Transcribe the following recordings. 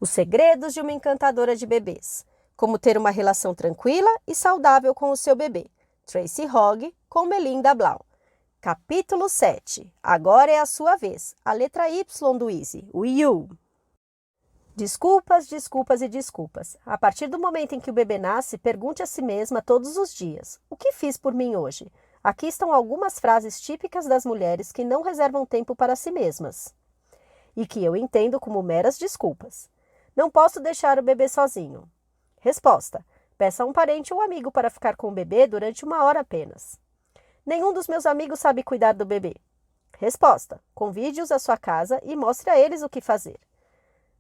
Os segredos de uma encantadora de bebês. Como ter uma relação tranquila e saudável com o seu bebê. Tracy Hogg com Melinda Blau. Capítulo 7. Agora é a sua vez. A letra Y do Easy, o You. Desculpas, desculpas e desculpas. A partir do momento em que o bebê nasce, pergunte a si mesma todos os dias: o que fiz por mim hoje? Aqui estão algumas frases típicas das mulheres que não reservam tempo para si mesmas e que eu entendo como meras desculpas. Não posso deixar o bebê sozinho. Resposta: peça a um parente ou amigo para ficar com o bebê durante 1 hora apenas. Nenhum dos meus amigos sabe cuidar do bebê. Resposta: convide-os à sua casa e mostre a eles o que fazer.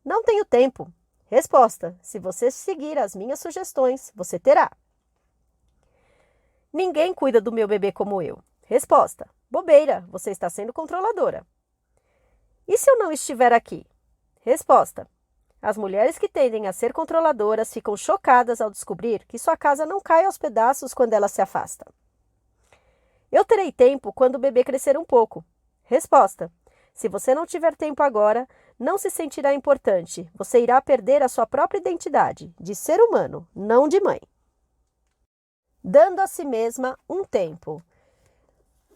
Não tenho tempo. Resposta: se você seguir as minhas sugestões, você terá. Ninguém cuida do meu bebê como eu. Resposta: bobeira, você está sendo controladora. E se eu não estiver aqui? Resposta: as mulheres que tendem a ser controladoras ficam chocadas ao descobrir que sua casa não cai aos pedaços quando ela se afasta. Eu terei tempo quando o bebê crescer um pouco. Resposta: se você não tiver tempo agora, não se sentirá importante. Você irá perder a sua própria identidade, de ser humano, não de mãe. Dando a si mesma um tempo.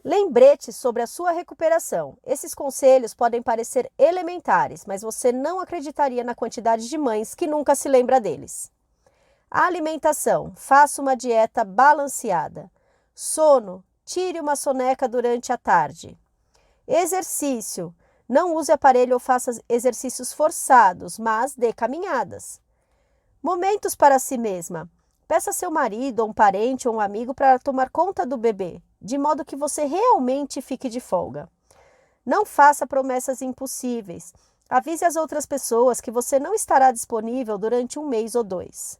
Lembrete sobre a sua recuperação. Esses conselhos podem parecer elementares, mas você não acreditaria na quantidade de mães que nunca se lembra deles. A alimentação. Faça uma dieta balanceada. Sono. Tire uma soneca durante a tarde. Exercício. Não use aparelho ou faça exercícios forçados, mas dê caminhadas. Momentos para si mesma. Peça a seu marido, ou um parente ou um amigo para tomar conta do bebê, de modo que você realmente fique de folga. Não faça promessas impossíveis. Avise as outras pessoas que você não estará disponível durante 1 mês ou 2.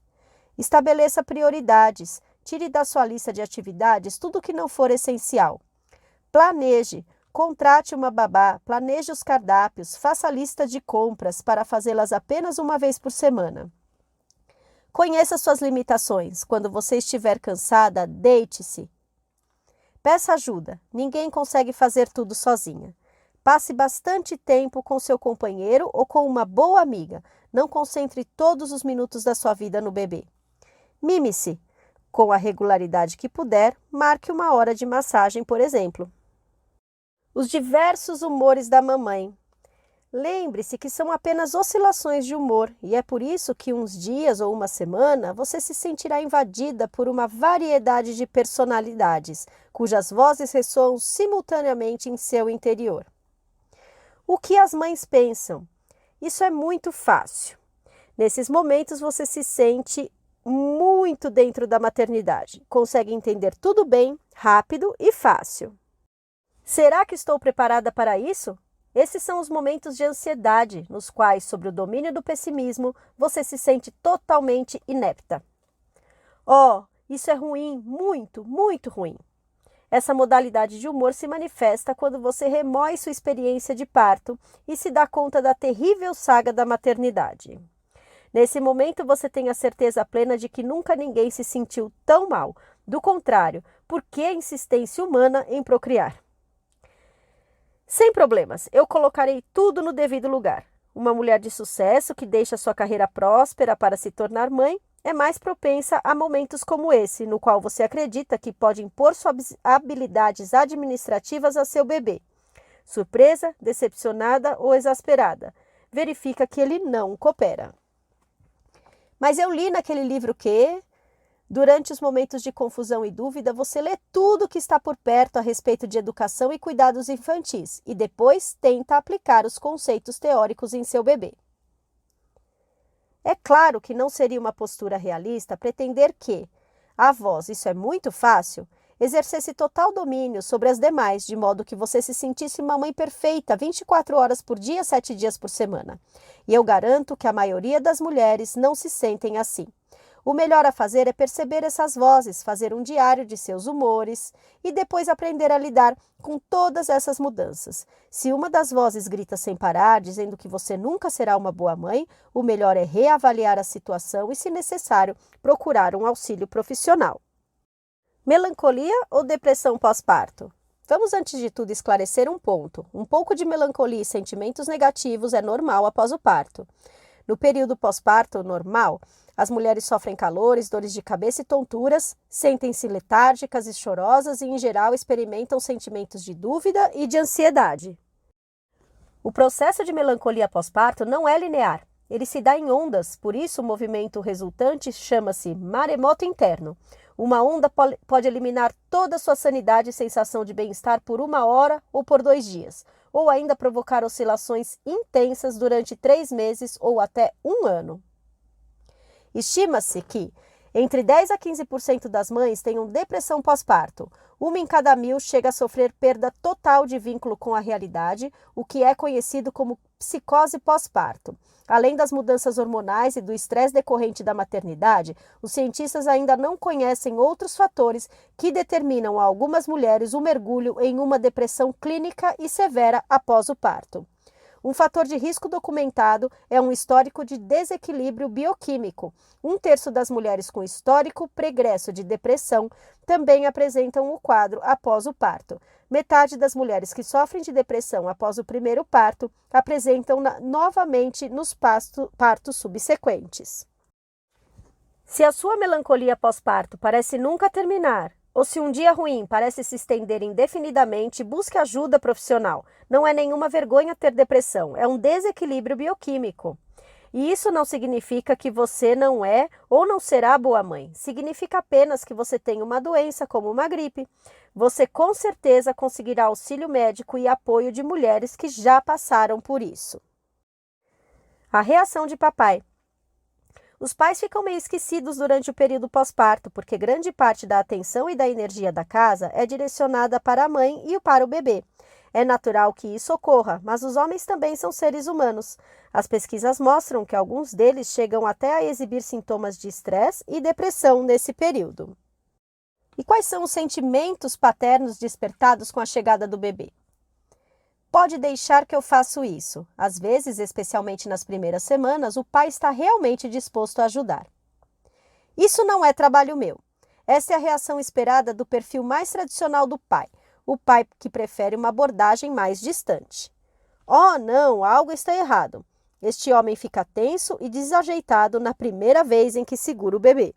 Estabeleça prioridades. Tire da sua lista de atividades tudo que não for essencial. Planeje. Contrate uma babá, planeje os cardápios, faça a lista de compras para fazê-las apenas 1 vez por semana. Conheça suas limitações. Quando você estiver cansada, deite-se. Peça ajuda. Ninguém consegue fazer tudo sozinha. Passe bastante tempo com seu companheiro ou com uma boa amiga. Não concentre todos os minutos da sua vida no bebê. Mime-se. Com a regularidade que puder, marque 1 hora de massagem, por exemplo. Os diversos humores da mamãe. Lembre-se que são apenas oscilações de humor e é por isso que uns dias ou 1 semana você se sentirá invadida por uma variedade de personalidades, cujas vozes ressoam simultaneamente em seu interior. O que as mães pensam? Isso é muito fácil. Nesses momentos você se sente muito dentro da maternidade, consegue entender tudo bem, rápido e fácil. Será que estou preparada para isso? Esses são os momentos de ansiedade, nos quais, sob o domínio do pessimismo, você se sente totalmente inepta. Oh, isso é ruim, muito, muito ruim. Essa modalidade de humor se manifesta quando você remói sua experiência de parto e se dá conta da terrível saga da maternidade. Nesse momento, você tem a certeza plena de que nunca ninguém se sentiu tão mal. Do contrário, por que a insistência humana em procriar? Sem problemas, eu colocarei tudo no devido lugar. Uma mulher de sucesso que deixa sua carreira próspera para se tornar mãe é mais propensa a momentos como esse, no qual você acredita que pode impor suas habilidades administrativas a seu bebê. Surpresa, decepcionada ou exasperada, verifica que ele não coopera. Mas eu li naquele livro que... Durante os momentos de confusão e dúvida, você lê tudo que está por perto a respeito de educação e cuidados infantis e depois tenta aplicar os conceitos teóricos em seu bebê. É claro que não seria uma postura realista pretender que a voz, isso é muito fácil, exercesse total domínio sobre as demais, de modo que você se sentisse uma mãe perfeita 24 horas por dia, 7 dias por semana. E eu garanto que a maioria das mulheres não se sentem assim. O melhor a fazer é perceber essas vozes, fazer um diário de seus humores e depois aprender a lidar com todas essas mudanças. Se uma das vozes grita sem parar, dizendo que você nunca será uma boa mãe, o melhor é reavaliar a situação e, se necessário, procurar um auxílio profissional. Melancolia ou depressão pós-parto? Vamos, antes de tudo, esclarecer um ponto. Um pouco de melancolia e sentimentos negativos é normal após o parto. No período pós-parto normal, as mulheres sofrem calores, dores de cabeça e tonturas, sentem-se letárgicas e chorosas e, em geral, experimentam sentimentos de dúvida e de ansiedade. O processo de melancolia pós-parto não é linear. Ele se dá em ondas, por isso o movimento resultante chama-se maremoto interno. Uma onda pode eliminar toda a sua sanidade e sensação de bem-estar por 1 hora ou por 2 dias, ou ainda provocar oscilações intensas durante 3 meses ou até 1 ano. Estima-se que entre 10 a 15% das mães tenham depressão pós-parto. 1 em cada 1000 chega a sofrer perda total de vínculo com a realidade, o que é conhecido como psicose pós-parto. Além das mudanças hormonais e do estresse decorrente da maternidade, os cientistas ainda não conhecem outros fatores que determinam a algumas mulheres o mergulho em uma depressão clínica e severa após o parto. Um fator de risco documentado é um histórico de desequilíbrio bioquímico. 1/3 das mulheres com histórico pregresso de depressão também apresentam o quadro após o parto. Metade das mulheres que sofrem de depressão após o primeiro parto apresentam novamente nos partos subsequentes. Se a sua melancolia pós-parto parece nunca terminar, ou se um dia ruim parece se estender indefinidamente, busque ajuda profissional. Não é nenhuma vergonha ter depressão, é um desequilíbrio bioquímico. E isso não significa que você não é ou não será boa mãe. Significa apenas que você tem uma doença como uma gripe. Você com certeza conseguirá auxílio médico e apoio de mulheres que já passaram por isso. A reação de papai. Os pais ficam meio esquecidos durante o período pós-parto, porque grande parte da atenção e da energia da casa é direcionada para a mãe e para o bebê. É natural que isso ocorra, mas os homens também são seres humanos. As pesquisas mostram que alguns deles chegam até a exibir sintomas de estresse e depressão nesse período. E quais são os sentimentos paternos despertados com a chegada do bebê? Pode deixar que eu faço isso. Às vezes, especialmente nas primeiras semanas, o pai está realmente disposto a ajudar. Isso não é trabalho meu. Essa é a reação esperada do perfil mais tradicional do pai, o pai que prefere uma abordagem mais distante. Oh, não, algo está errado. Este homem fica tenso e desajeitado na primeira vez em que segura o bebê.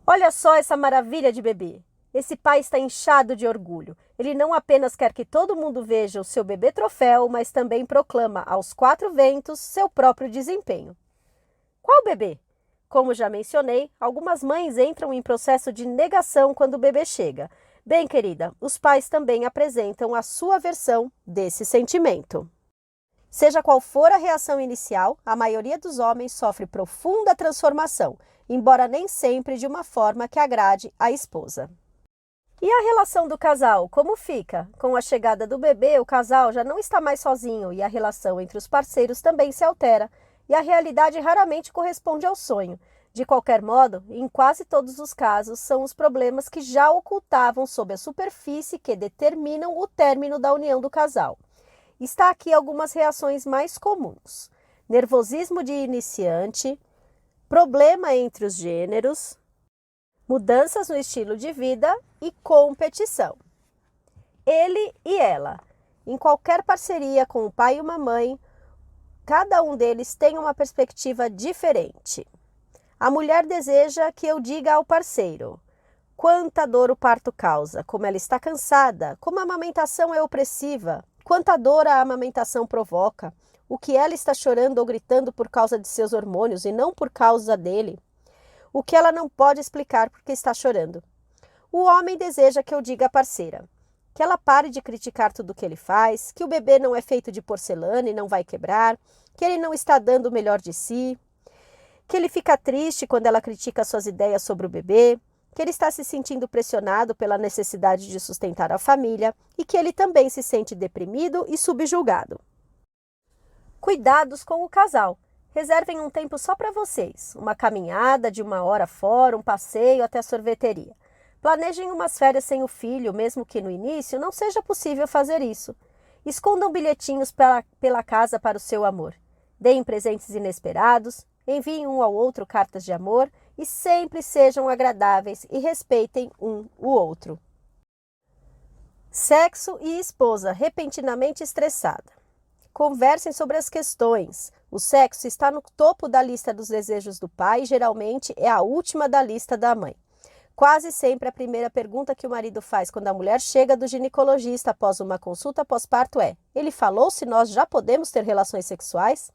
Olha só essa maravilha de bebê. Esse pai está inchado de orgulho. Ele não apenas quer que todo mundo veja o seu bebê troféu, mas também proclama aos 4 ventos seu próprio desempenho. Qual bebê? Como já mencionei, algumas mães entram em processo de negação quando o bebê chega. Bem, querida, os pais também apresentam a sua versão desse sentimento. Seja qual for a reação inicial, a maioria dos homens sofre profunda transformação, embora nem sempre de uma forma que agrade a esposa. E a relação do casal, como fica? Com a chegada do bebê, o casal já não está mais sozinho e a relação entre os parceiros também se altera, e a realidade raramente corresponde ao sonho. De qualquer modo, em quase todos os casos, são os problemas que já ocultavam sob a superfície que determinam o término da união do casal. Está aqui algumas reações mais comuns: nervosismo de iniciante, problema entre os gêneros, mudanças no estilo de vida e competição. Ele e ela. Em qualquer parceria com o pai e uma mãe, cada um deles tem uma perspectiva diferente. A mulher deseja que eu diga ao parceiro: quanta dor o parto causa, como ela está cansada, como a amamentação é opressiva, quanta dor a amamentação provoca, o que ela está chorando ou gritando por causa de seus hormônios e não por causa dele. O que ela não pode explicar porque está chorando. O homem deseja que eu diga à parceira que ela pare de criticar tudo o que ele faz, que o bebê não é feito de porcelana e não vai quebrar, que ele não está dando o melhor de si, que ele fica triste quando ela critica suas ideias sobre o bebê, que ele está se sentindo pressionado pela necessidade de sustentar a família e que ele também se sente deprimido e subjugado. Cuidados com o casal. Reservem um tempo só para vocês, uma caminhada de 1 hora fora, um passeio até a sorveteria. Planejem umas férias sem o filho, mesmo que no início não seja possível fazer isso. Escondam bilhetinhos pela casa para o seu amor. Deem presentes inesperados, enviem um ao outro cartas de amor e sempre sejam agradáveis e respeitem um o outro. Sexo e esposa repentinamente estressada. Conversem sobre as questões. O sexo está no topo da lista dos desejos do pai e geralmente é a última da lista da mãe. Quase sempre a primeira pergunta que o marido faz quando a mulher chega do ginecologista após uma consulta pós-parto é: ele falou se nós já podemos ter relações sexuais?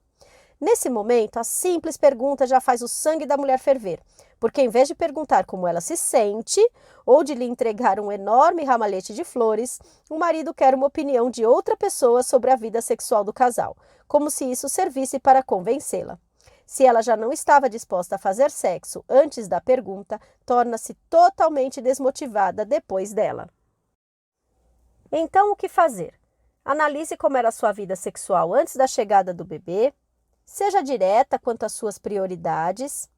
Nesse momento, a simples pergunta já faz o sangue da mulher ferver, porque em vez de perguntar como ela se sente ou de lhe entregar um enorme ramalhete de flores, o marido quer uma opinião de outra pessoa sobre a vida sexual do casal, como se isso servisse para convencê-la. Se ela já não estava disposta a fazer sexo antes da pergunta, torna-se totalmente desmotivada depois dela. Então, o que fazer? Analise como era a sua vida sexual antes da chegada do bebê, seja direta quanto às suas prioridades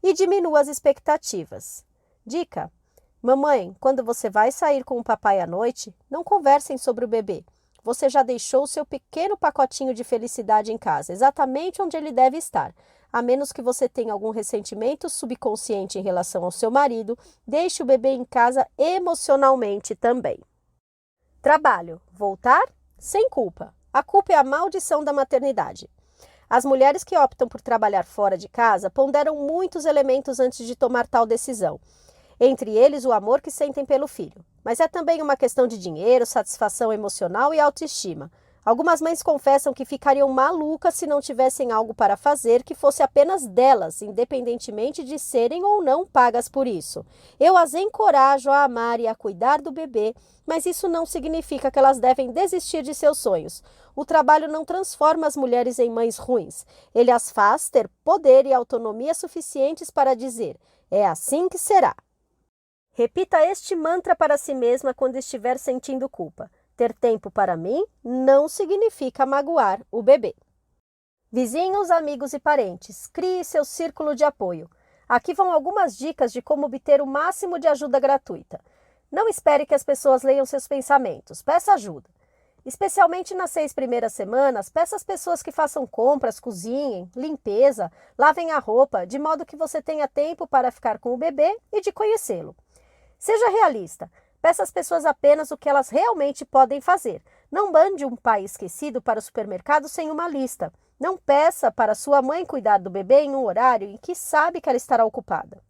e diminua as expectativas. Dica: mamãe, quando você vai sair com o papai à noite, não conversem sobre o bebê. Você já deixou o seu pequeno pacotinho de felicidade em casa, exatamente onde ele deve estar. A menos que você tenha algum ressentimento subconsciente em relação ao seu marido, deixe o bebê em casa emocionalmente também. Trabalho. Voltar? Sem culpa. A culpa é a maldição da maternidade. As mulheres que optam por trabalhar fora de casa ponderam muitos elementos antes de tomar tal decisão. Entre eles, o amor que sentem pelo filho. Mas é também uma questão de dinheiro, satisfação emocional e autoestima. Algumas mães confessam que ficariam malucas se não tivessem algo para fazer que fosse apenas delas, independentemente de serem ou não pagas por isso. Eu as encorajo a amar e a cuidar do bebê, mas isso não significa que elas devem desistir de seus sonhos. O trabalho não transforma as mulheres em mães ruins. Ele as faz ter poder e autonomia suficientes para dizer: é assim que será. Repita este mantra para si mesma quando estiver sentindo culpa. Ter tempo para mim não significa magoar o bebê. Vizinhos, amigos e parentes, crie seu círculo de apoio. Aqui vão algumas dicas de como obter o máximo de ajuda gratuita. Não espere que as pessoas leiam seus pensamentos, peça ajuda. Especialmente nas 6 primeiras semanas, peça às pessoas que façam compras, cozinhem, limpeza, lavem a roupa, de modo que você tenha tempo para ficar com o bebê e de conhecê-lo. Seja realista. Peça às pessoas apenas o que elas realmente podem fazer. Não mande um pai esquecido para o supermercado sem uma lista. Não peça para sua mãe cuidar do bebê em um horário em que sabe que ela estará ocupada.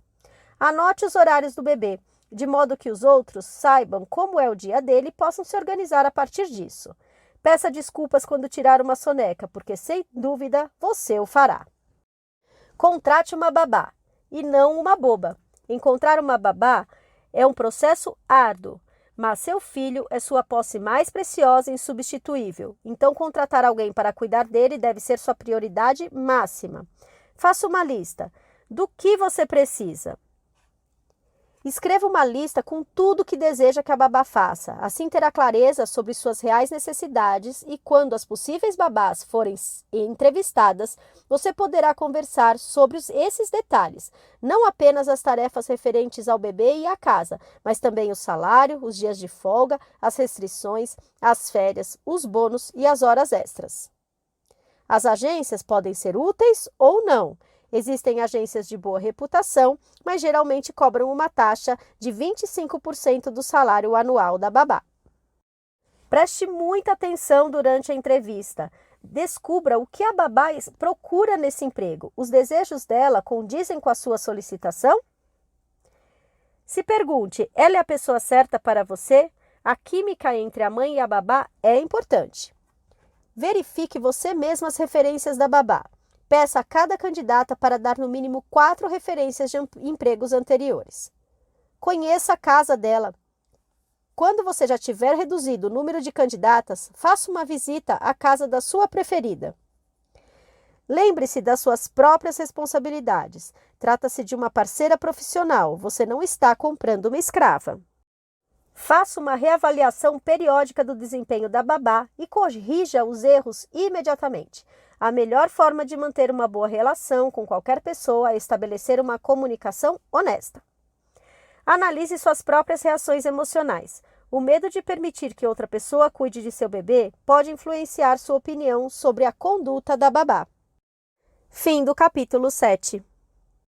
Anote os horários do bebê, de modo que os outros saibam como é o dia dele e possam se organizar a partir disso. Peça desculpas quando tirar uma soneca, porque sem dúvida você o fará. Contrate uma babá e não uma boba. Encontrar uma babá é um processo árduo, mas seu filho é sua posse mais preciosa e insubstituível. Então, contratar alguém para cuidar dele deve ser sua prioridade máxima. Faça uma lista do que você precisa. Escreva uma lista com tudo que deseja que a babá faça. Assim terá clareza sobre suas reais necessidades e quando as possíveis babás forem entrevistadas, você poderá conversar sobre esses detalhes. Não apenas as tarefas referentes ao bebê e à casa, mas também o salário, os dias de folga, as restrições, as férias, os bônus e as horas extras. As agências podem ser úteis ou não. Existem agências de boa reputação, mas geralmente cobram uma taxa de 25% do salário anual da babá. Preste muita atenção durante a entrevista. Descubra o que a babá procura nesse emprego. Os desejos dela condizem com a sua solicitação? Se pergunte, ela é a pessoa certa para você? A química entre a mãe e a babá é importante. Verifique você mesma as referências da babá. Peça a cada candidata para dar no mínimo 4 referências de empregos anteriores. Conheça a casa dela. Quando você já tiver reduzido o número de candidatas, faça uma visita à casa da sua preferida. Lembre-se das suas próprias responsabilidades. Trata-se de uma parceira profissional, você não está comprando uma escrava. Faça uma reavaliação periódica do desempenho da babá e corrija os erros imediatamente. A melhor forma de manter uma boa relação com qualquer pessoa é estabelecer uma comunicação honesta. Analise suas próprias reações emocionais. O medo de permitir que outra pessoa cuide de seu bebê pode influenciar sua opinião sobre a conduta da babá. Fim do capítulo 7.